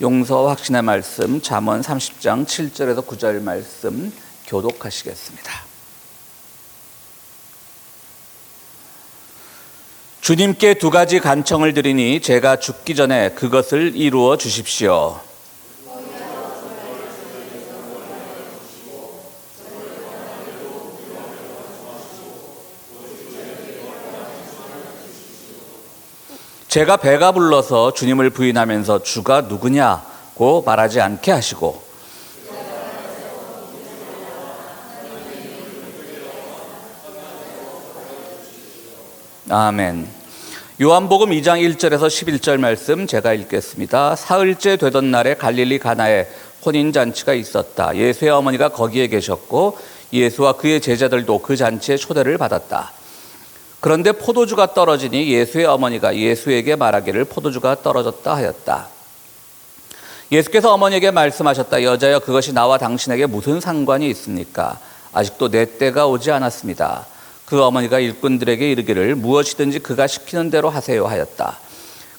용서와 확신의 말씀 잠언 30장 7절에서 9절 말씀 교독하시겠습니다. 주님께 두 가지 간청을 드리니 제가 죽기 전에 그것을 이루어 주십시오. 제가 배가 불러서 주님을 부인하면서 주가 누구냐고 말하지 않게 하시고, 아멘. 요한복음 2장 1절에서 11절 말씀 제가 읽겠습니다. 사흘째 되던 날에 갈릴리 가나에 혼인잔치가 있었다. 예수의 어머니가 거기에 계셨고 예수와 그의 제자들도 그 잔치에 초대를 받았다. 그런데 포도주가 떨어지니 예수의 어머니가 예수에게 말하기를 포도주가 떨어졌다 하였다. 예수께서 어머니에게 말씀하셨다. 여자여, 그것이 나와 당신에게 무슨 상관이 있습니까? 아직도 내 때가 오지 않았습니다. 그 어머니가 일꾼들에게 이르기를 무엇이든지 그가 시키는 대로 하세요 하였다.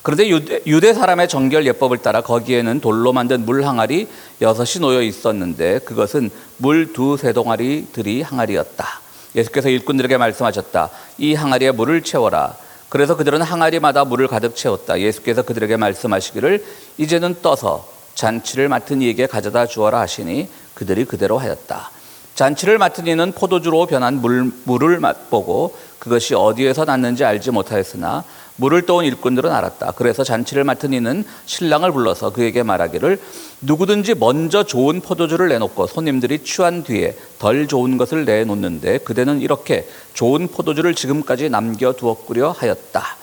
그런데 유대 사람의 정결 예법을 따라 거기에는 돌로 만든 물 항아리 6이 놓여 있었는데 그것은 물 2-3동아리들이 항아리였다. 예수께서 일꾼들에게 말씀하셨다. 이 항아리에 물을 채워라. 그래서 그들은 항아리마다 물을 가득 채웠다. 예수께서 그들에게 말씀하시기를 이제는 떠서 잔치를 맡은 이에게 가져다 주어라 하시니 그들이 그대로 하였다. 잔치를 맡은 이는 포도주로 변한 물을 맛보고 그것이 어디에서 났는지 알지 못하였으나 물을 떠온 일꾼들은 알았다. 그래서 잔치를 맡은 이는 신랑을 불러서 그에게 말하기를 누구든지 먼저 좋은 포도주를 내놓고 손님들이 취한 뒤에 덜 좋은 것을 내놓는데 그대는 이렇게 좋은 포도주를 지금까지 남겨두었구려 하였다.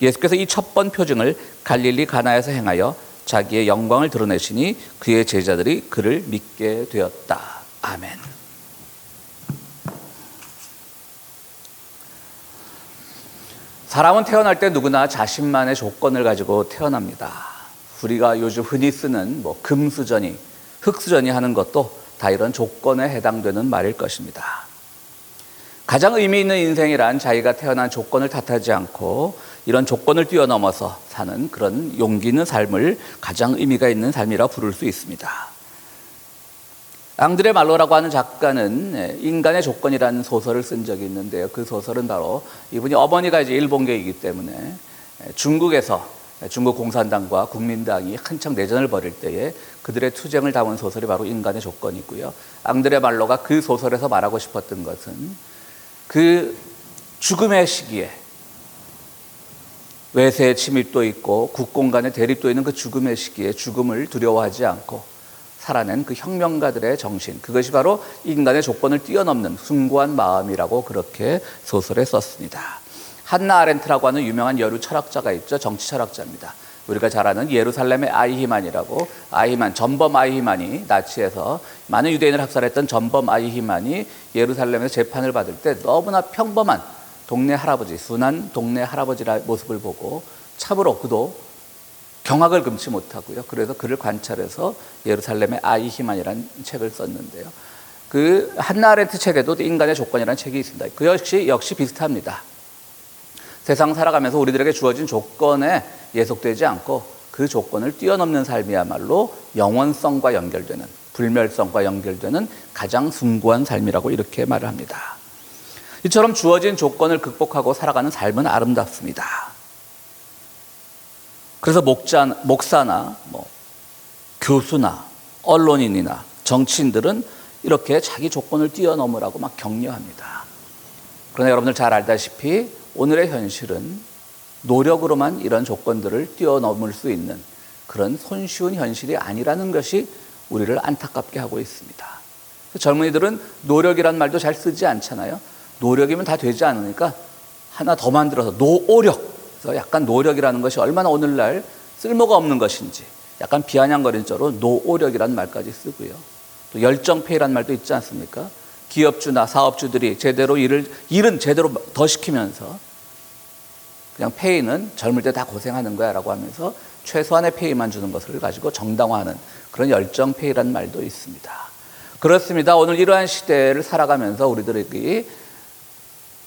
예수께서 이 첫 번 표징을 갈릴리 가나에서 행하여 자기의 영광을 드러내시니 그의 제자들이 그를 믿게 되었다. 아멘. 사람은 태어날 때 누구나 자신만의 조건을 가지고 태어납니다. 우리가 요즘 흔히 쓰는 금수저니 흙수저니 하는 것도 다 이런 조건에 해당되는 말일 것입니다. 가장 의미 있는 인생이란 자기가 태어난 조건을 탓하지 않고 이런 조건을 뛰어넘어서 사는 그런 용기 있는 삶을 가장 의미가 있는 삶이라 부를 수 있습니다. 앙드레 말로라고 하는 작가는 인간의 조건이라는 소설을 쓴 적이 있는데요. 그 소설은 바로 이분이 어머니가 이제 일본계이기 때문에 중국에서 중국 공산당과 국민당이 한창 내전을 벌일 때에 그들의 투쟁을 담은 소설이 바로 인간의 조건이고요. 앙드레 말로가 그 소설에서 말하고 싶었던 것은 그 죽음의 시기에 외세의 침입도 있고 국공 간의 대립도 있는 그 죽음의 시기에 죽음을 두려워하지 않고 살아낸 그 혁명가들의 정신, 그것이 바로 인간의 조건을 뛰어넘는 숭고한 마음이라고 그렇게 소설에 썼습니다. 한나 아렌트라고 하는 유명한 여류 철학자가 있죠. 정치 철학자입니다. 우리가 잘 아는 예루살렘의 아이히만이라고, 전범 아이히만이 나치에서 많은 유대인을 학살했던 전범 아이히만이 예루살렘에서 재판을 받을 때 너무나 평범한 동네 할아버지, 순한 동네 할아버지의 모습을 보고 참으로 그도 경악을 금치 못하고요. 그래서 그를 관찰해서 예루살렘의 아이히만이라는 책을 썼는데요. 그 한나 아렌트 책에도 인간의 조건이라는 책이 있습니다. 그 역시 비슷합니다. 세상 살아가면서 우리들에게 주어진 조건에 예속되지 않고 그 조건을 뛰어넘는 삶이야말로 영원성과 연결되는, 불멸성과 연결되는 가장 숭고한 삶이라고 이렇게 말을 합니다. 이처럼 주어진 조건을 극복하고 살아가는 삶은 아름답습니다. 그래서 목사나 교수나 언론인이나 정치인들은 이렇게 자기 조건을 뛰어넘으라고 막 격려합니다. 그러나 여러분들 잘 알다시피 오늘의 현실은 노력으로만 이런 조건들을 뛰어넘을 수 있는 그런 손쉬운 현실이 아니라는 것이 우리를 안타깝게 하고 있습니다. 젊은이들은 노력이란 말도 잘 쓰지 않잖아요. 노력이면 다 되지 않으니까 하나 더 만들어서 노오력, 그래서 약간 노력이라는 것이 얼마나 오늘날 쓸모가 없는 것인지 약간 비아냥거리는 저로 노오력이라는 말까지 쓰고요. 또 열정페이라는 말도 있지 않습니까? 기업주나 사업주들이 제대로 일은 제대로 더 시키면서 그냥 페이는 젊을 때 다 고생하는 거야 라고 하면서 최소한의 페이만 주는 것을 가지고 정당화하는 그런 열정페이라는 말도 있습니다. 그렇습니다. 오늘 이러한 시대를 살아가면서 우리들이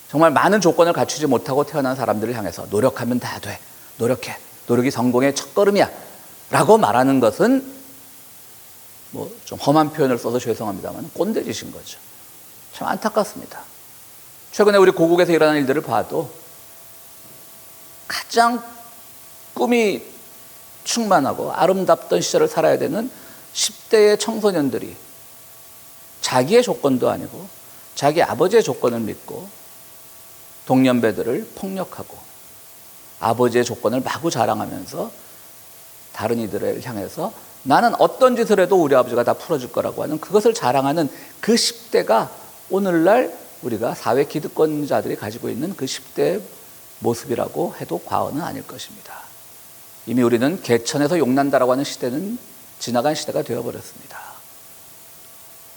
정말 많은 조건을 갖추지 못하고 태어난 사람들을 향해서 노력하면 다 돼. 노력해. 노력이 성공의 첫걸음이야. 라고 말하는 것은 뭐 좀 험한 표현을 써서 죄송합니다만 꼰대짓인 거죠. 참 안타깝습니다. 최근에 우리 고국에서 일어나는 일들을 봐도 가장 꿈이 충만하고 아름답던 시절을 살아야 되는 10대의 청소년들이 자기의 조건도 아니고 자기 아버지의 조건을 믿고 동년배들을 폭력하고 아버지의 조건을 마구 자랑하면서 다른 이들을 향해서 나는 어떤 짓을 해도 우리 아버지가 다 풀어줄 거라고 하는 그것을 자랑하는 그 10대가 오늘날 우리가 사회 기득권자들이 가지고 있는 그 10대의 모습이라고 해도 과언은 아닐 것입니다. 이미 우리는 개천에서 용난다라고 하는 시대는 지나간 시대가 되어버렸습니다.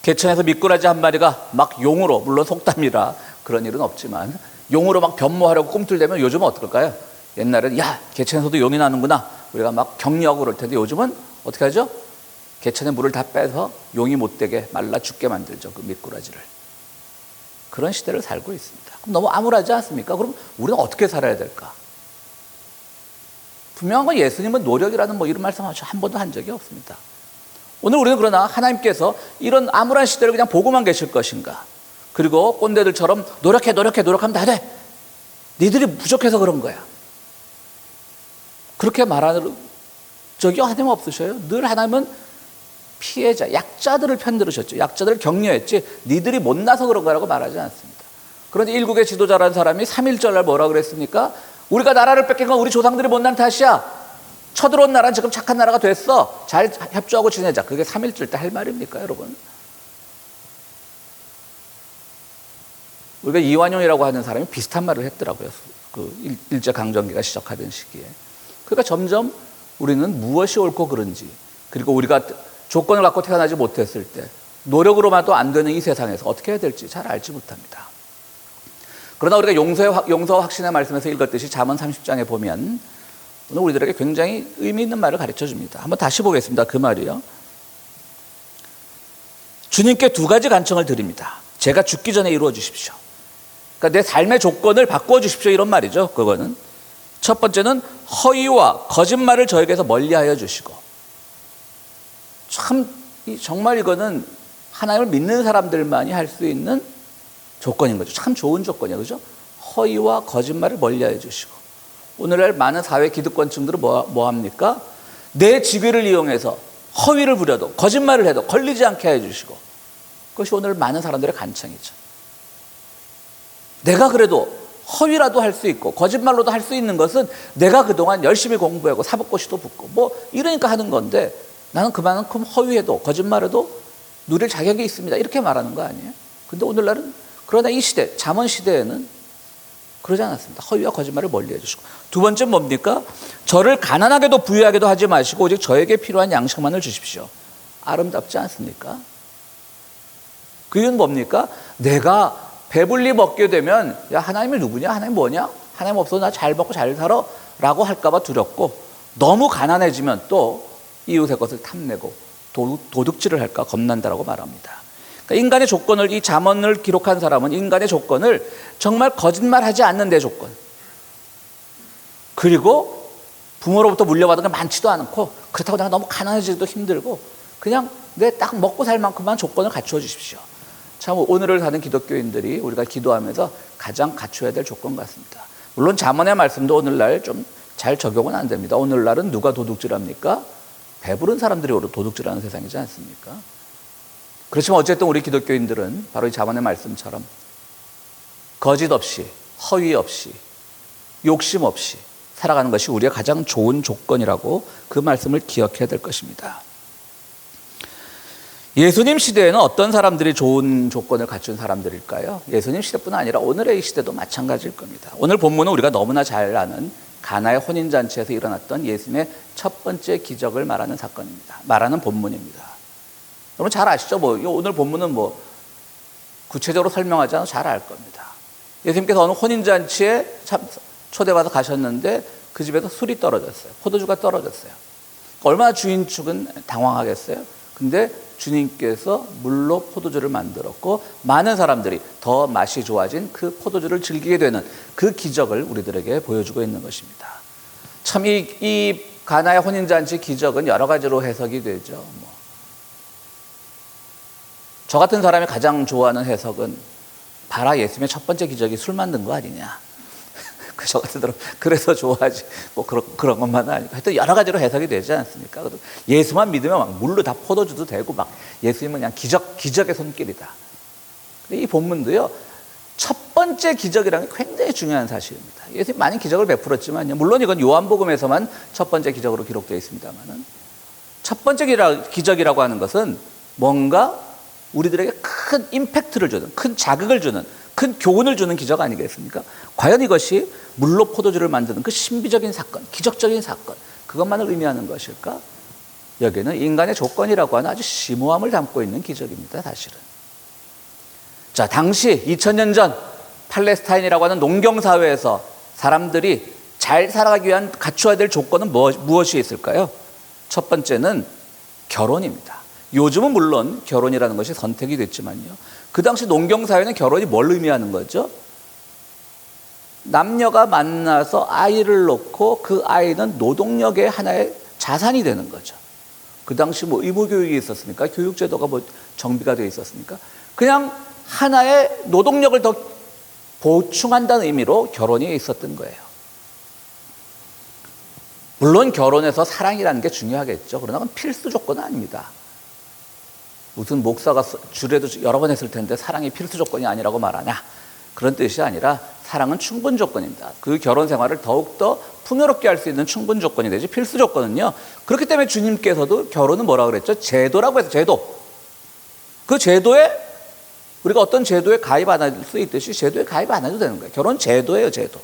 개천에서 미꾸라지 한 마리가 막 용으로, 물론 속담이라 그런 일은 없지만 용으로 막 변모하려고 꿈틀대면 요즘은 어떨까요? 옛날에는 야 개천에서도 용이 나는구나 우리가 막 격려하고 그럴 텐데 요즘은 어떻게 하죠? 개천의 물을 다 빼서 용이 못 되게 말라 죽게 만들죠. 그 미꾸라지를. 그런 시대를 살고 있습니다. 그럼 너무 암울하지 않습니까? 그럼 우리는 어떻게 살아야 될까? 분명한 건 예수님은 노력이라는 뭐 이런 말씀 한 번도 한 적이 없습니다. 오늘 우리는 그러나 하나님께서 이런 암울한 시대를 그냥 보고만 계실 것인가? 그리고 꼰대들처럼 노력하면 다 돼. 니들이 부족해서 그런 거야. 그렇게 말하는 적이 하나님 없으셔요. 늘 하나님은 피해자, 약자들을 편들으셨죠. 약자들을 격려했지 니들이 못나서 그런 거라고 말하지 않습니다. 그런데 일국의 지도자라는 사람이 3.1절날 뭐라 그랬습니까? 우리가 나라를 뺏긴 건 우리 조상들이 못난 탓이야. 쳐들어온 나라는 지금 착한 나라가 됐어. 잘 협조하고 지내자. 그게 3.1절 때 할 말입니까, 여러분? 우리가 이완용이라고 하는 사람이 비슷한 말을 했더라고요. 그 일제강점기가 시작하던 시기에. 그러니까 점점 우리는 무엇이 옳고 그른지, 그리고 우리가 조건을 갖고 태어나지 못했을 때 노력으로만도 안 되는 이 세상에서 어떻게 해야 될지 잘 알지 못합니다. 그러나 우리가 용서와 확신의 말씀에서 읽었듯이 잠언 30장에 보면 오늘 우리들에게 굉장히 의미 있는 말을 가르쳐 줍니다. 한번 다시 보겠습니다. 그 말이요. 주님께 두 가지 간청을 드립니다. 제가 죽기 전에 이루어 주십시오. 그러니까 내 삶의 조건을 바꾸어 주십시오. 이런 말이죠. 그거는. 첫 번째는 허위와 거짓말을 저에게서 멀리하여 주시고. 정말 이거는 하나님을 믿는 사람들만이 할 수 있는 조건인 거죠. 참 좋은 조건이에요. 그죠? 허위와 거짓말을 멀리하여 주시고. 오늘날 많은 사회 기득권층들은 뭐 합니까? 내 직위를 이용해서 허위를 부려도 거짓말을 해도 걸리지 않게 해주시고. 그것이 오늘 많은 사람들의 간청이죠. 내가 그래도 허위라도 할 수 있고 거짓말로도 할 수 있는 것은 내가 그동안 열심히 공부하고 사법고시도 붙고 뭐 이러니까 하는 건데 나는 그만큼 허위해도 거짓말해도 누릴 자격이 있습니다. 이렇게 말하는 거 아니에요? 근데 오늘날은 그러나 이 시대, 잠언 시대에는 그러지 않았습니다. 허위와 거짓말을 멀리해 주시고. 두 번째는 뭡니까? 저를 가난하게도 부유하게도 하지 마시고 오직 저에게 필요한 양식만을 주십시오. 아름답지 않습니까? 그 이유는 뭡니까? 내가 배불리 먹게 되면 야 하나님이 누구냐? 하나님 뭐냐? 하나님 없어도 나 잘 먹고 잘 살아? 라고 할까 봐 두렵고 너무 가난해지면 또 이웃의 것을 탐내고 도둑질을 할까 겁난다라고 말합니다. 그러니까 인간의 조건을, 이 잠언을 기록한 사람은 인간의 조건을 정말 거짓말하지 않는 내 조건, 그리고 부모로부터 물려받은 게 많지도 않고 그렇다고 내가 너무 가난해지기도 힘들고 그냥 내 딱 먹고 살 만큼만 조건을 갖추어 주십시오. 참 오늘을 사는 기독교인들이 우리가 기도하면서 가장 갖춰야 될 조건 같습니다. 물론 잠언의 말씀도 오늘날 좀 잘 적용은 안 됩니다. 오늘날은 누가 도둑질합니까? 배부른 사람들이 도둑질하는 세상이지 않습니까? 그렇지만 어쨌든 우리 기독교인들은 바로 이 잠언의 말씀처럼 거짓 없이, 허위 없이, 욕심 없이 살아가는 것이 우리의 가장 좋은 조건이라고 그 말씀을 기억해야 될 것입니다. 예수님 시대에는 어떤 사람들이 좋은 조건을 갖춘 사람들일까요? 예수님 시대뿐 아니라 오늘의 이 시대도 마찬가지일 겁니다. 오늘 본문은 우리가 너무나 잘 아는 가나의 혼인잔치에서 일어났던 예수님의 첫 번째 기적을 말하는 사건입니다. 말하는 본문입니다. 여러분 잘 아시죠? 오늘 본문은 구체적으로 설명하지 않아도 잘 알 겁니다. 예수님께서 어느 혼인잔치에 초대받아 가셨는데 그 집에서 술이 떨어졌어요. 포도주가 떨어졌어요. 얼마나 주인 측은 당황하겠어요? 근데 주님께서 물로 포도주를 만들었고 많은 사람들이 더 맛이 좋아진 그 포도주를 즐기게 되는 그 기적을 우리들에게 보여주고 있는 것입니다. 참 이 가나의 혼인잔치 기적은 여러 가지로 해석이 되죠. 저 같은 사람이 가장 좋아하는 해석은 봐라, 예수님의 첫 번째 기적이 술 만든 거 아니냐. 저 같은 사람 그래서 좋아하지. 뭐 그런 것만은 아니고 하여튼 여러 가지로 해석이 되지 않습니까? 예수만 믿으면 막 물로 다 포도주도 되고 막 예수님은 그냥 기적의 손길이다. 근데 이 본문도요, 첫 번째 기적이라는 게 굉장히 중요한 사실입니다. 예수님 많은 기적을 베풀었지만요, 물론 이건 요한복음에서만 첫 번째 기적으로 기록되어 있습니다만은, 첫 번째 기적이라고 하는 것은 뭔가 우리들에게 큰 임팩트를 주는, 큰 자극을 주는, 큰 교훈을 주는 기적 아니겠습니까? 과연 이것이 물로 포도주를 만드는 그 신비적인 사건, 기적적인 사건, 그것만을 의미하는 것일까? 여기는 인간의 조건이라고 하는 아주 심오함을 담고 있는 기적입니다, 사실은. 자, 당시 2000년 전 팔레스타인이라고 하는 농경사회에서 사람들이 잘 살아가기 위한 갖추어야 될 조건은 무엇이 있을까요? 첫 번째는 결혼입니다. 요즘은 물론 결혼이라는 것이 선택이 됐지만요, 그 당시 농경사회는 결혼이 뭘 의미하는 거죠? 남녀가 만나서 아이를 낳고 그 아이는 노동력의 하나의 자산이 되는 거죠. 그 당시 뭐 의무교육이 있었습니까? 교육제도가 뭐 정비가 되어 있었습니까? 그냥 하나의 노동력을 더 보충한다는 의미로 결혼이 있었던 거예요. 물론 결혼에서 사랑이라는 게 중요하겠죠. 그러나 그건 필수 조건은 아닙니다. 무슨 목사가 주례도 여러 번 했을 텐데 사랑이 필수 조건이 아니라고 말하냐, 그런 뜻이 아니라 사랑은 충분 조건입니다. 그 결혼 생활을 더욱더 풍요롭게 할 수 있는 충분 조건이 되지, 필수 조건은요. 그렇기 때문에 주님께서도 결혼은 뭐라고 그랬죠? 제도라고 해서 제도. 그 제도에 우리가 어떤 제도에 가입 안 할 수 있듯이 제도에 가입 안 해도 되는 거예요. 결혼 제도예요, 제도.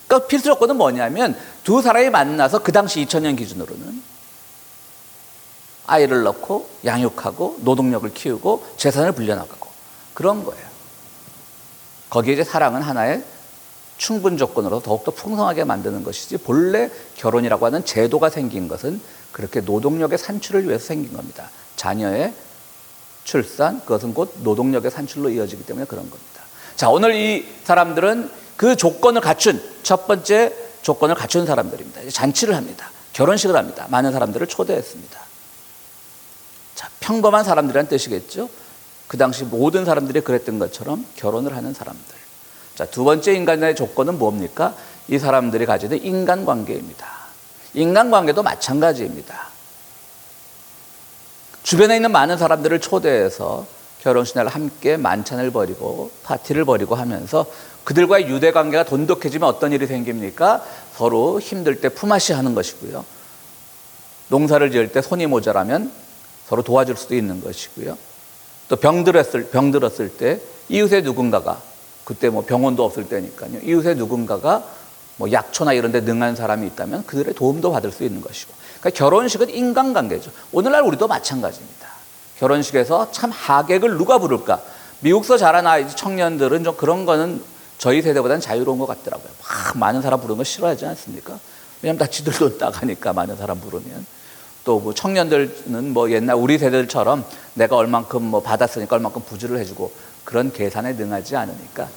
그러니까 필수 조건은 뭐냐면 두 사람이 만나서 그 당시 2000년 기준으로는 아이를 낳고 양육하고 노동력을 키우고 재산을 불려나가고 그런 거예요. 거기에 이제 사랑은 하나의 충분 조건으로 더욱더 풍성하게 만드는 것이지, 본래 결혼이라고 하는 제도가 생긴 것은 그렇게 노동력의 산출을 위해서 생긴 겁니다. 자녀의 출산, 그것은 곧 노동력의 산출로 이어지기 때문에 그런 겁니다. 자, 오늘 이 사람들은 그 조건을 갖춘, 첫 번째 조건을 갖춘 사람들입니다. 이제 잔치를 합니다. 결혼식을 합니다. 많은 사람들을 초대했습니다. 자, 평범한 사람들이란 뜻이겠죠. 그 당시 모든 사람들이 그랬던 것처럼 결혼을 하는 사람들. 자, 두 번째 인간의 조건은 뭡니까? 이 사람들이 가지는 인간관계입니다. 인간관계도 마찬가지입니다. 주변에 있는 많은 사람들을 초대해서 결혼식 날 함께 만찬을 벌이고 파티를 벌이고 하면서 그들과의 유대관계가 돈독해지면 어떤 일이 생깁니까? 서로 힘들 때 품앗이 하는 것이고요. 농사를 지을 때 손이 모자라면 서로 도와줄 수도 있는 것이고요. 또 병들었을 때 이웃의 누군가가, 그때 뭐 병원도 없을 때니까요, 이웃의 누군가가 뭐 약초나 이런 데 능한 사람이 있다면 그들의 도움도 받을 수 있는 것이고. 그러니까 결혼식은 인간관계죠. 오늘날 우리도 마찬가지입니다. 결혼식에서 참 하객을 누가 부를까? 미국서 자란 아이 청년들은 좀 그런 거는 저희 세대보다는 자유로운 것 같더라고요. 막 많은 사람 부르는 거 싫어하지 않습니까? 왜냐하면 다 지들 돈 따가니까, 많은 사람 부르면. 또 뭐 청년들은 뭐 옛날 우리 세대들처럼 내가 얼만큼 뭐 받았으니까 얼만큼 부주를 해주고 그런 계산에 능하지 않으니까.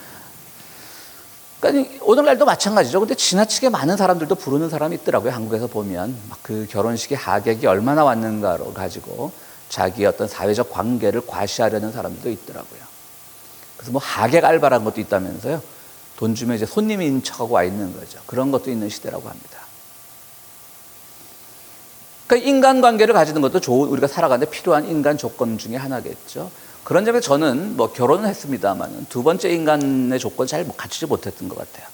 그러니까 오늘날도 마찬가지죠. 근데 지나치게 많은 사람들도 부르는 사람이 있더라고요. 한국에서 보면 막 그 결혼식에 하객이 얼마나 왔는가를 가지고 자기의 어떤 사회적 관계를 과시하려는 사람들도 있더라고요. 그래서 뭐 하객 알바라는 것도 있다면서요. 돈 주면 이제 손님인 척하고 와 있는 거죠. 그런 것도 있는 시대라고 합니다. 그러니까 인간관계를 가지는 것도 좋은, 우리가 살아가는데 필요한 인간 조건 중에 하나겠죠. 그런 점에서 저는 뭐 결혼은 했습니다만 두 번째 인간의 조건 잘 갖추지 못했던 것 같아요.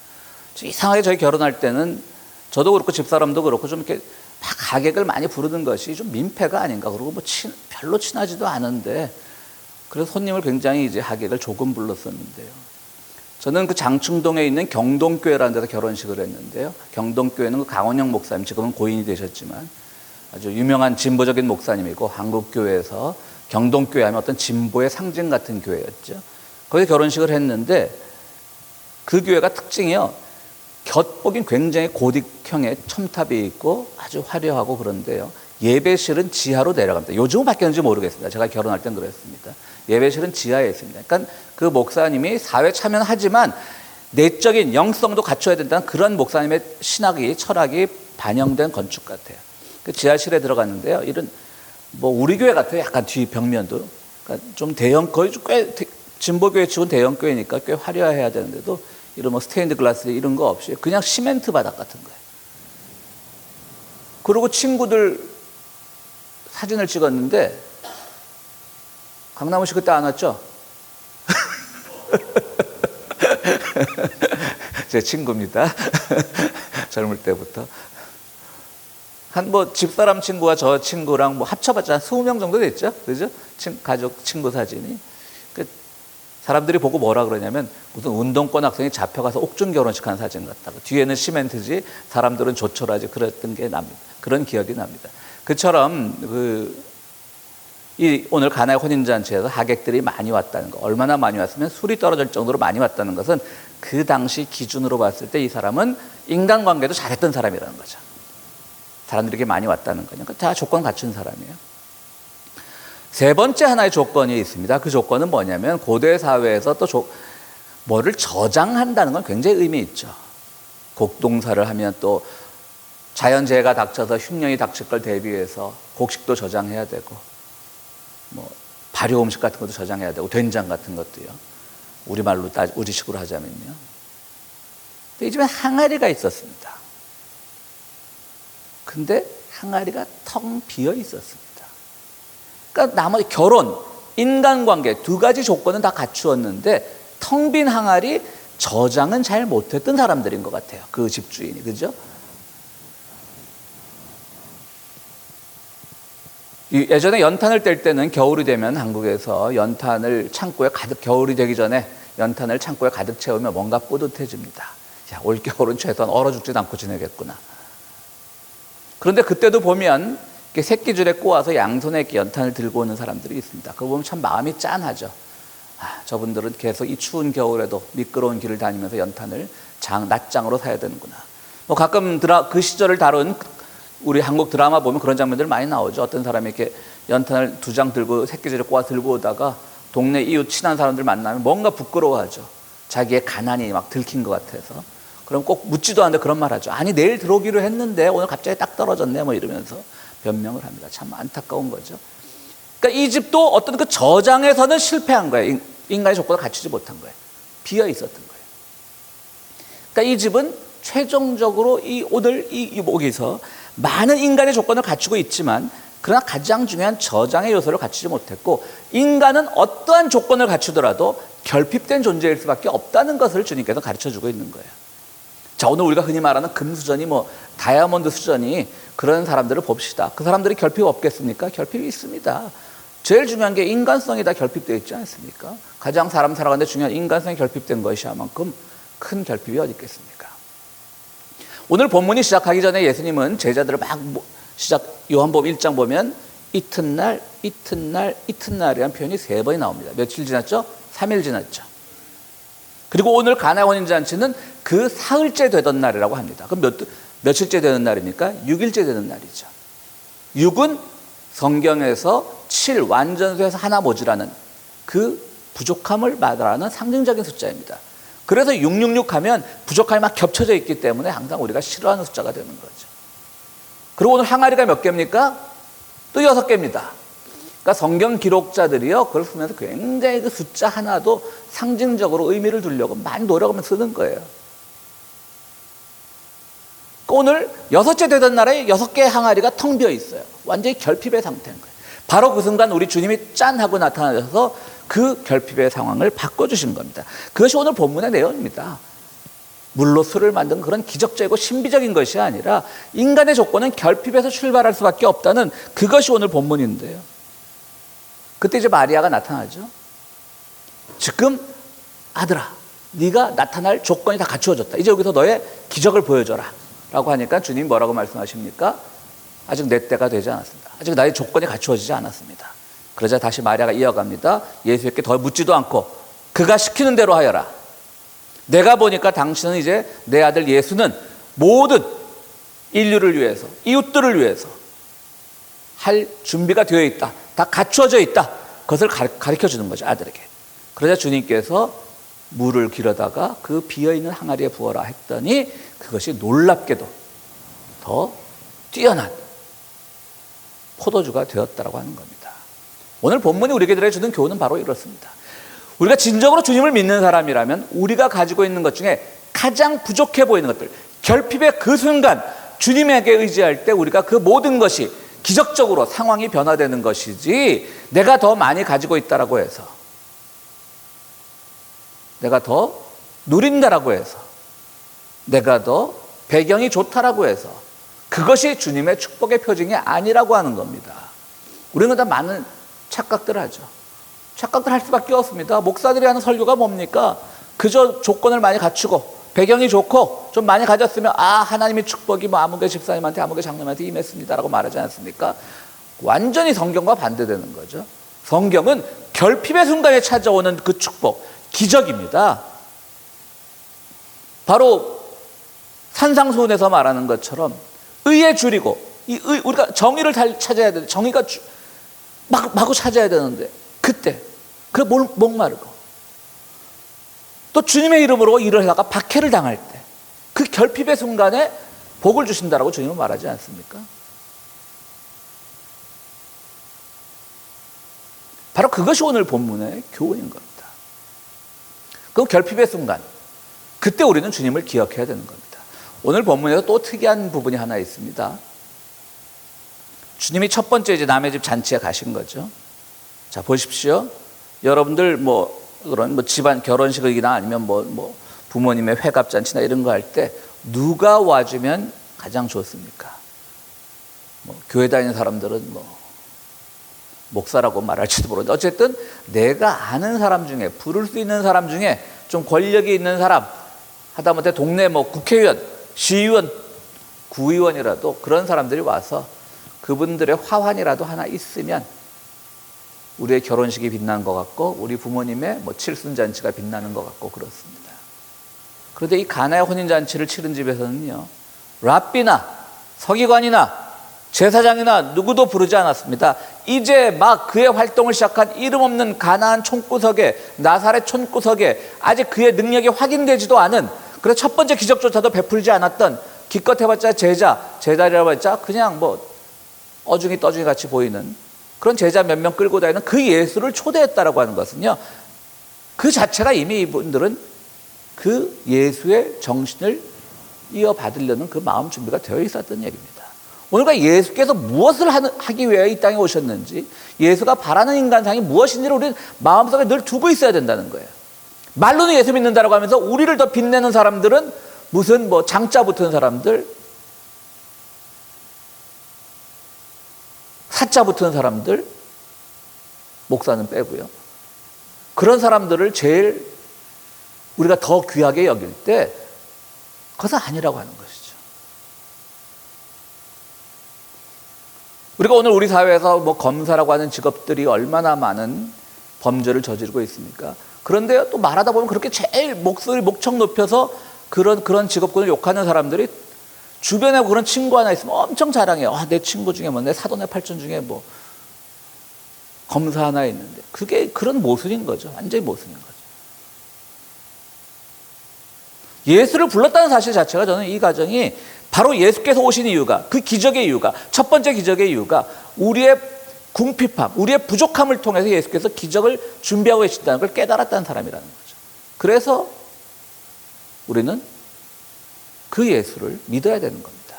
이상하게 저희 결혼할 때는 저도 그렇고 집사람도 그렇고 좀 이렇게 막 하객을 많이 부르는 것이 좀 민폐가 아닌가. 그리고 뭐 별로 친하지도 않은데 그래서 손님을 굉장히 이제 하객을 조금 불렀었는데요. 저는 그 장충동에 있는 경동교회라는 데서 결혼식을 했는데요. 경동교회는 그 강원영 목사님, 지금은 고인이 되셨지만 아주 유명한 진보적인 목사님이고, 한국교회에서 경동교회 하면 어떤 진보의 상징 같은 교회였죠. 거기서 결혼식을 했는데 그 교회가 특징이요, 겉보긴 굉장히 고딕형의 첨탑이 있고 아주 화려하고 그런데요, 예배실은 지하로 내려갑니다. 요즘은 바뀌었는지 모르겠습니다. 제가 결혼할 땐 그랬습니다. 예배실은 지하에 있습니다. 그러니까 그 목사님이 사회 참여하지만 내적인 영성도 갖춰야 된다는 그런 목사님의 신학이, 철학이 반영된 건축 같아요. 그 지하실에 들어갔는데요. 이런 뭐 우리 교회 같아요. 약간 뒤 벽면도. 그러니까 좀 대형, 거의 꽤 진보교회 치고는 대형 교회니까 꽤 화려해야 되는데도 이런 뭐 스테인드 글라스 이런 거 없이 그냥 시멘트 바닥 같은 거예요. 그리고 친구들 사진을 찍었는데, 강남우 씨 그때 안 왔죠? 제 친구입니다. 젊을 때부터. 한 뭐 집사람 친구와 저 친구랑 뭐 합쳐봤자 한 20명 정도 됐죠? 그죠? 가족 친구 사진이. 사람들이 보고 뭐라 그러냐면 무슨 운동권 학생이 잡혀가서 옥중 결혼식 한 사진 같다고. 뒤에는 시멘트지 사람들은 조촐하지 그랬던 게 납니다. 그런 기억이 납니다. 그처럼 오늘 가나의 혼인잔치에서 하객들이 많이 왔다는 거, 얼마나 많이 왔으면 술이 떨어질 정도로 많이 왔다는 것은 그 당시 기준으로 봤을 때 이 사람은 인간관계도 잘했던 사람이라는 거죠. 사람들이 이렇게 많이 왔다는 거니까 다 조건 갖춘 사람이에요. 세 번째 하나의 조건이 있습니다. 그 조건은 뭐냐면 고대 사회에서 또 뭐를 저장한다는 건 굉장히 의미 있죠. 곡동사를 하면 또 자연재해가 닥쳐서 흉년이 닥칠 걸 대비해서 곡식도 저장해야 되고, 뭐 발효 음식 같은 것도 저장해야 되고, 된장 같은 것도요. 우리말로 우리식으로 하자면요. 근데 이 집에 항아리가 있었습니다. 근데 항아리가 텅 비어 있었습니다. 그러니까 나머지 결혼, 인간관계 두 가지 조건은 다 갖추었는데 텅 빈 항아리, 저장은 잘 못했던 사람들인 것 같아요. 그 집주인이, 그죠? 예전에 연탄을 뗄 때는 겨울이 되면 한국에서 연탄을 창고에 가득, 겨울이 되기 전에 연탄을 창고에 가득 채우면 뭔가 뿌듯해집니다. 야, 올겨울은 최소한 얼어 죽지도 않고 지내겠구나. 그런데 그때도 보면 새끼줄에 꼬아서 양손에 이렇게 연탄을 들고 오는 사람들이 있습니다. 그거 보면 참 마음이 짠하죠. 저분들은 계속 이 추운 겨울에도 미끄러운 길을 다니면서 연탄을 낱장으로 사야 되는구나. 뭐 가끔 그 시절을 다룬 우리 한국 드라마 보면 그런 장면들 많이 나오죠. 어떤 사람이 이렇게 연탄을 2장 들고 새끼줄에 꼬아 들고 오다가 동네 이웃 친한 사람들 만나면 뭔가 부끄러워하죠. 자기의 가난이 막 들킨 것 같아서. 그럼 꼭 묻지도 않는데 그런 말 하죠. 아니 내일 들어오기로 했는데 오늘 갑자기 딱 떨어졌네, 뭐 이러면서 변명을 합니다. 참 안타까운 거죠. 그러니까 이 집도 어떤 그 저장에서는 실패한 거예요. 인간의 조건을 갖추지 못한 거예요. 비어 있었던 거예요. 그러니까 이 집은 최종적으로 오늘 이 목에서 많은 인간의 조건을 갖추고 있지만, 그러나 가장 중요한 저장의 요소를 갖추지 못했고, 인간은 어떠한 조건을 갖추더라도 결핍된 존재일 수밖에 없다는 것을 주님께서 가르쳐주고 있는 거예요. 자, 오늘 우리가 흔히 말하는 금수저니 뭐 다이아몬드 수저니 그런 사람들을 봅시다. 그 사람들이 결핍 없겠습니까? 결핍이 있습니다. 제일 중요한 게 인간성이 다 결핍되어 있지 않습니까? 가장 사람 살아가는데 중요한 인간성이 결핍된 것이야만큼 큰 결핍이 어디 있겠습니까? 오늘 본문이 시작하기 전에 예수님은 제자들을 막 요한복음 1장 보면 이튿날, 이튿날, 이튿날이라는 표현이 3번이 나옵니다. 며칠 지났죠? 3일 지났죠. 그리고 오늘 가나의 혼인잔치는 그 사흘째 되던 날이라고 합니다. 그럼 며칠째 되는 날입니까? 6일째 되는 날이죠. 6은 성경에서 7, 완전수에서 하나 모자라는 그 부족함을 말하는 상징적인 숫자입니다. 그래서 666 하면 부족함이 막 겹쳐져 있기 때문에 항상 우리가 싫어하는 숫자가 되는 거죠. 그리고 오늘 항아리가 몇 개입니까? 또 6개입니다. 그러니까 성경 기록자들이요, 그걸 쓰면서 굉장히 그 숫자 하나도 상징적으로 의미를 두려고 많이 노력하면서 쓰는 거예요. 오늘 6째 되던 날에 6개의 항아리가 텅 비어 있어요. 완전히 결핍의 상태인 거예요. 바로 그 순간 우리 주님이 짠 하고 나타나셔서 그 결핍의 상황을 바꿔주신 겁니다. 그것이 오늘 본문의 내용입니다. 물로 술을 만든 그런 기적적이고 신비적인 것이 아니라 인간의 조건은 결핍에서 출발할 수밖에 없다는 그것이 오늘 본문인데요. 그때 이제 마리아가 나타나죠. 지금 아들아, 네가 나타날 조건이 다 갖추어졌다. 이제 여기서 너의 기적을 보여줘라 라고 하니까 주님이 뭐라고 말씀하십니까? 아직 내 때가 되지 않았습니다. 아직 나의 조건이 갖추어지지 않았습니다. 그러자 다시 마리아가 이어갑니다. 예수에게 더 묻지도 않고 그가 시키는 대로 하여라. 내가 보니까 당신은 이제 내 아들 예수는 모든 인류를 위해서, 이웃들을 위해서 할 준비가 되어 있다. 다 갖추어져 있다. 그것을 가르쳐 주는 거죠, 아들에게. 그러자 주님께서 물을 길어다가 그 비어있는 항아리에 부어라 했더니 그것이 놀랍게도 더 뛰어난 포도주가 되었다라고 하는 겁니다. 오늘 본문이 우리에게 주는 교훈은 바로 이렇습니다. 우리가 진정으로 주님을 믿는 사람이라면 우리가 가지고 있는 것 중에 가장 부족해 보이는 것들, 결핍의 그 순간 주님에게 의지할 때 우리가 그 모든 것이 기적적으로 상황이 변화되는 것이지, 내가 더 많이 가지고 있다라고 해서, 내가 더 누린다라고 해서, 내가 더 배경이 좋다라고 해서 그것이 주님의 축복의 표징이 아니라고 하는 겁니다. 우리는 다 많은 착각들을 하죠. 착각들 할 수밖에 없습니다. 목사들이 하는 설교가 뭡니까? 그저 조건을 많이 갖추고 배경이 좋고 좀 많이 가졌으면 하나님의 축복이 뭐 아무개 집사님한테 아무개 장로님한테 임했습니다라고 말하지 않습니까? 완전히 성경과 반대되는 거죠. 성경은 결핍의 순간에 찾아오는 그 축복, 기적입니다. 바로 산상수훈에서 말하는 것처럼 의에 줄이고, 우리가 정의를 찾아야 되는데, 정의가 마구 찾아야 되는데, 그때 목마르고, 또 주님의 이름으로 일을 하다가 박해를 당할 때, 그 결핍의 순간에 복을 주신다라고 주님은 말하지 않습니까? 바로 그것이 오늘 본문의 교훈인 겁니다. 그 결핍의 순간, 그때 우리는 주님을 기억해야 되는 겁니다. 오늘 본문에서 또 특이한 부분이 하나 있습니다. 주님이 첫 번째 이제 남의 집 잔치에 가신 거죠. 자, 보십시오. 여러분들 그런 집안 결혼식이나 아니면 부모님의 회갑잔치나 이런 거 할 때 누가 와주면 가장 좋습니까? 교회 다니는 사람들은 목사라고 말할지도 모르는데, 어쨌든 내가 아는 사람 중에, 부를 수 있는 사람 중에 좀 권력이 있는 사람, 하다못해 동네 국회의원, 시의원, 구의원이라도 그런 사람들이 와서 그분들의 화환이라도 하나 있으면 우리의 결혼식이 빛나는 것 같고, 우리 부모님의 칠순잔치가 빛나는 것 같고 그렇습니다. 그런데 이 가나의 혼인잔치를 치른 집에서는요, 랍비나 서기관이나 제사장이나 누구도 부르지 않았습니다. 이제 막 그의 활동을 시작한 이름 없는 가나안 촌구석에, 나사렛 촌구석에 아직 그의 능력이 확인되지도 않은, 그래서 첫 번째 기적조차도 베풀지 않았던, 기껏 해봤자 제자리라고 했자 그냥 어중이 떠중이 같이 보이는 그런 제자 몇 명 끌고 다니는 그 예수를 초대했다라고 하는 것은요, 그 자체가 이미 이분들은 그 예수의 정신을 이어받으려는 그 마음 준비가 되어 있었던 얘기입니다. 오늘과 예수께서 무엇을 하기 위해 이 땅에 오셨는지, 예수가 바라는 인간상이 무엇인지를 우리는 마음속에 늘 두고 있어야 된다는 거예요. 말로는 예수 믿는다라고 하면서 우리를 더 빛내는 사람들은 무슨 장자 붙은 사람들, 사자 붙은 사람들, 목사는 빼고요. 그런 사람들을 제일 우리가 더 귀하게 여길 때 그것은 아니라고 하는 것이죠. 우리가 오늘 우리 사회에서 검사라고 하는 직업들이 얼마나 많은 범죄를 저지르고 있습니까? 그런데 또 말하다 보면 그렇게 제일 목청 높여서 그런 직업군을 욕하는 사람들이 주변에 그런 친구 하나 있으면 엄청 자랑해요. 내 친구 중에 내 사돈의 팔촌 중에 검사 하나 있는데, 그게 그런 모순인 거죠. 완전히 모순인 거죠. 예수를 불렀다는 사실 자체가, 저는 이 가정이 바로 예수께서 오신 이유가, 그 기적의 이유가, 첫 번째 기적의 이유가 우리의 궁핍함, 우리의 부족함을 통해서 예수께서 기적을 준비하고 계신다는 걸 깨달았다는 사람이라는 거죠. 그래서 우리는 그 예수를 믿어야 되는 겁니다.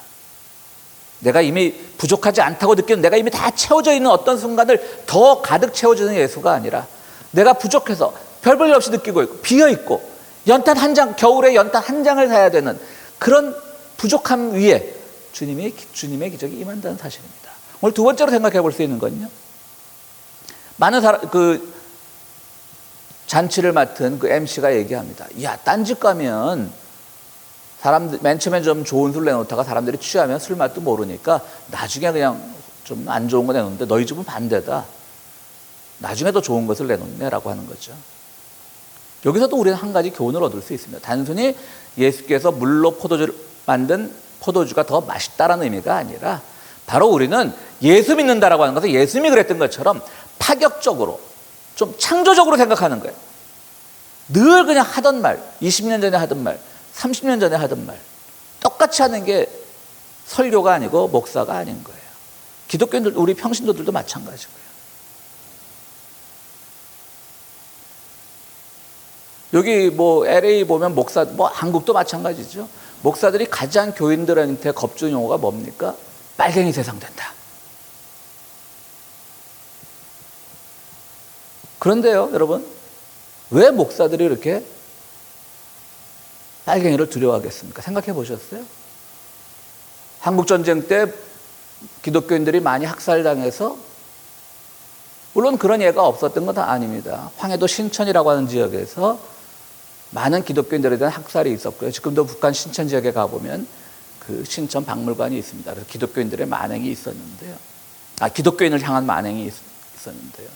내가 이미 부족하지 않다고 느끼는, 내가 이미 다 채워져 있는 어떤 순간을 더 가득 채워주는 예수가 아니라, 내가 부족해서 별 볼 일 없이 느끼고 있고 비어있고 연탄 한 장, 겨울에 연탄 한 장을 사야 되는 그런 부족함 위에 주님의 기적이 임한다는 사실입니다. 오늘 두 번째로 생각해 볼 수 있는 건요, 많은 잔치를 맡은 그 MC가 얘기합니다. 딴 집 가면 사람들 맨 처음에 좀 좋은 술 내놓다가 사람들이 취하면 술 맛도 모르니까 나중에 그냥 좀 안 좋은 거 내놓는데 너희 집은 반대다. 나중에 더 좋은 것을 내놓네라고 하는 거죠. 여기서도 우리는 한 가지 교훈을 얻을 수 있습니다. 단순히 예수께서 물로 포도주를 만든 포도주가 더 맛있다라는 의미가 아니라, 바로 우리는 예수 믿는다라고 하는 것은 예수님이 그랬던 것처럼 파격적으로, 좀 창조적으로 생각하는 거예요. 늘 그냥 하던 말, 20년 전에 하던 말, 30년 전에 하던 말 똑같이 하는 게 설교가 아니고 목사가 아닌 거예요. 기독교인들, 우리 평신도들도 마찬가지고요. 여기 뭐 LA 보면 목사, 뭐 한국도 마찬가지죠. 목사들이 가장 교인들한테 겁주는 용어가 뭡니까? 빨갱이 세상 된다. 그런데요, 여러분, 왜 목사들이 이렇게 빨갱이를 두려워하겠습니까? 생각해 보셨어요? 한국전쟁 때 기독교인들이 많이 학살당해서, 물론 그런 예가 없었던 건 아닙니다. 황해도 신천이라고 하는 지역에서 많은 기독교인들에 대한 학살이 있었고요. 지금도 북한 신천 지역에 가보면 그 신천 박물관이 있습니다. 그래서 기독교인들의 만행이 있었는데요. 기독교인을 향한 만행이 있었는데요.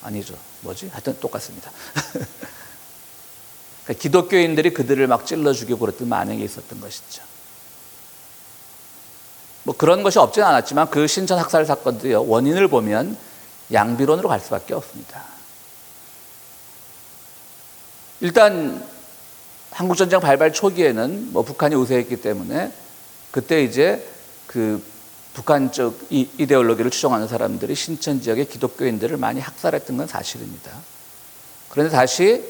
아니죠. 뭐지? 하여튼 똑같습니다. 그러니까 기독교인들이 그들을 막 찔러 죽이고 그랬던 만행이 있었던 것이죠. 뭐 그런 것이 없진 않았지만 그 신천 학살 사건도요, 원인을 보면 양비론으로 갈 수밖에 없습니다. 일단 한국전쟁 발발 초기에는 뭐 북한이 우세했기 때문에 그때 이제 그 북한 쪽 이데올로기를 추종하는 사람들이 신천 지역의 기독교인들을 많이 학살했던 건 사실입니다. 그런데 다시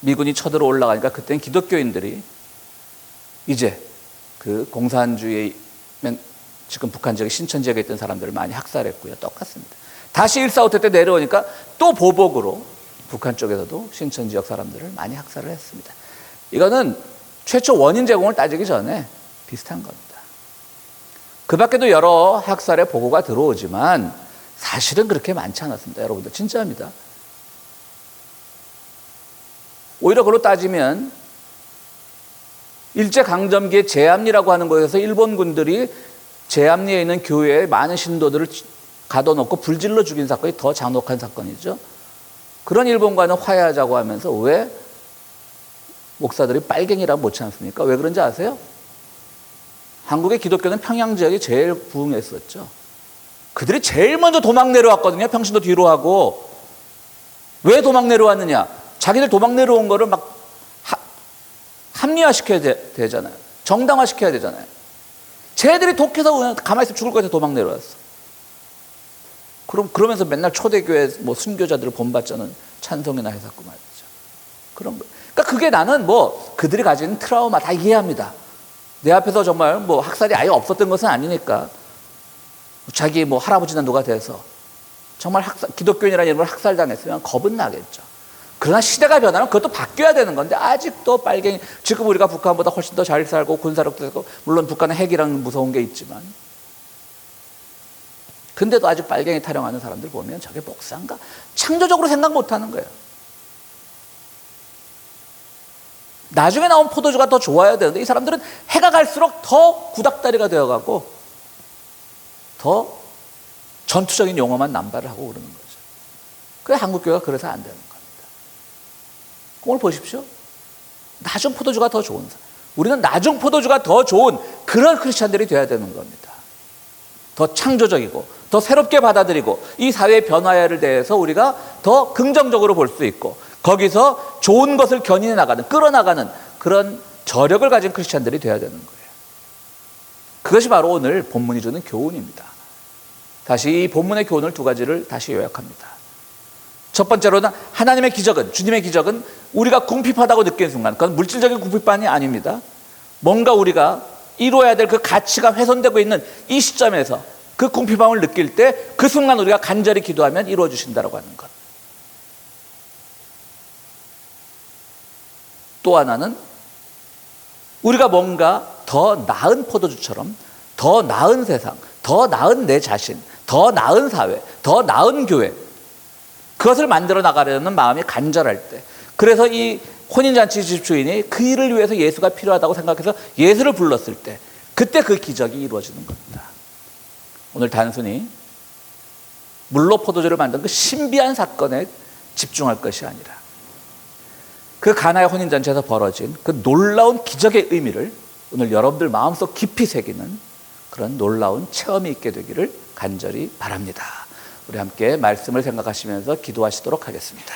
미군이 쳐들어 올라가니까 그때는 기독교인들이 이제 그 공산주의, 지금 북한 지역 신천 지역에 있던 사람들을 많이 학살했고요. 똑같습니다. 다시 1.4.5 때 내려오니까 또 보복으로 북한 쪽에서도 신천 지역 사람들을 많이 학살을 했습니다. 이거는 최초 원인 제공을 따지기 전에 비슷한 겁니다. 그 밖에도 여러 학살의 보고가 들어오지만 사실은 그렇게 많지 않았습니다. 여러분들 진짜입니다. 오히려 그걸로 따지면 일제강점기에 제암리라고 하는 곳에서 일본군들이 제암리에 있는 교회에 많은 신도들을 가둬놓고 불질러 죽인 사건이 더 잔혹한 사건이죠. 그런 일본과는 화해하자고 하면서 왜 목사들이 빨갱이라고 못지 않습니까? 왜 그런지 아세요? 한국의 기독교는 평양 지역이 제일 부흥했었죠. 그들이 제일 먼저 도망 내려왔거든요. 평신도 뒤로 하고. 왜 도망 내려왔느냐? 자기들 도망 내려온 거를 막 합리화시켜야 되잖아요. 정당화시켜야 되잖아요. 쟤들이 독해서 가만히 있으면 죽을 것 같아서 도망 내려왔어. 그러면서 맨날 초대교회 뭐 순교자들을 본받자는 찬송이나 해석고 말이죠. 그런 거. 그러니까 그게 나는 뭐 그들이 가진 트라우마 다 이해합니다. 내 앞에서 정말 뭐 학살이 아예 없었던 것은 아니니까 자기 뭐 할아버지나 누가 돼서 정말 기독교인이라는 이름으로 학살당했으면 겁은 나겠죠. 그러나 시대가 변하면 그것도 바뀌어야 되는 건데 아직도 빨갱이, 지금 우리가 북한보다 훨씬 더 잘 살고 군사력도 되고 물론 북한은 핵이라는 무서운 게 있지만 근데도 아직 빨갱이 타령하는 사람들 보면 저게 목사인가? 창조적으로 생각 못하는 거예요. 나중에 나온 포도주가 더 좋아야 되는데 이 사람들은 해가 갈수록 더 구닥다리가 되어가고 더 전투적인 용어만 남발을 하고 그러는 거죠. 그래 한국교회가 그래서 안 되는 겁니다. 오늘 보십시오. 나중 포도주가 더 좋은 사람. 우리는 나중 포도주가 더 좋은 그런 크리스찬들이 돼야 되는 겁니다. 더 창조적이고 더 새롭게 받아들이고 이 사회의 변화에 대해서 우리가 더 긍정적으로 볼 수 있고 거기서 좋은 것을 견인해 나가는, 끌어나가는 그런 저력을 가진 크리스찬들이 돼야 되는 거예요. 그것이 바로 오늘 본문이 주는 교훈입니다. 다시 이 본문의 교훈을 두 가지를 다시 요약합니다. 첫 번째로는 하나님의 기적은, 주님의 기적은 우리가 궁핍하다고 느끼는 순간, 그건 물질적인 궁핍만이 아닙니다. 뭔가 우리가 이루어야 될 그 가치가 훼손되고 있는 이 시점에서 그 궁핍함을 느낄 때 그 순간 우리가 간절히 기도하면 이루어 주신다고 하는 것. 또 하나는 우리가 뭔가 더 나은 포도주처럼 더 나은 세상, 더 나은 내 자신, 더 나은 사회, 더 나은 교회, 그것을 만들어 나가려는 마음이 간절할 때, 그래서 이 혼인잔치 집주인이 그 일을 위해서 예수가 필요하다고 생각해서 예수를 불렀을 때 그때 그 기적이 이루어지는 겁니다. 오늘 단순히 물로 포도주를 만든 그 신비한 사건에 집중할 것이 아니라 그 가나의 혼인잔치에서 벌어진 그 놀라운 기적의 의미를 오늘 여러분들 마음속 깊이 새기는 그런 놀라운 체험이 있게 되기를 간절히 바랍니다. 우리 함께 말씀을 생각하시면서 기도하시도록 하겠습니다.